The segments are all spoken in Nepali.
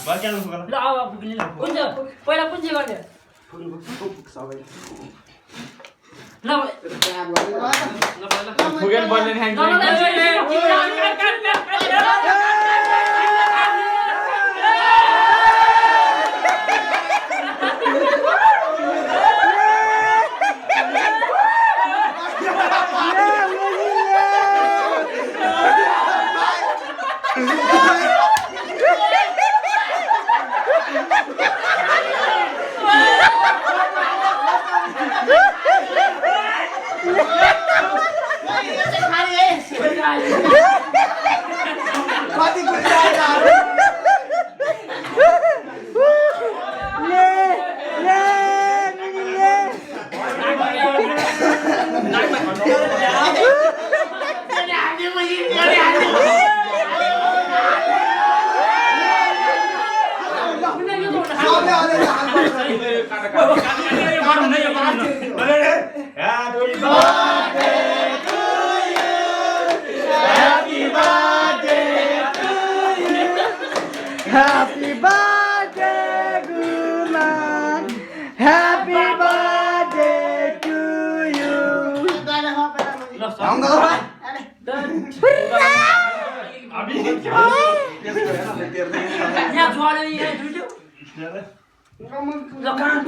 बाकी आउनु फुकला ल अब पुग्ने ल कुन चाहिँ पहिला कुन चाहिँ गर्ने ल फुकेन बल्ने Happy birthday, Guman. Happy birthday to you. यहाँ छोड्यो यहाँ दुइटो ल कहाँ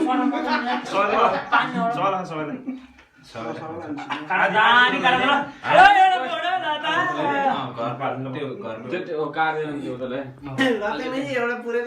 एउटा पुरै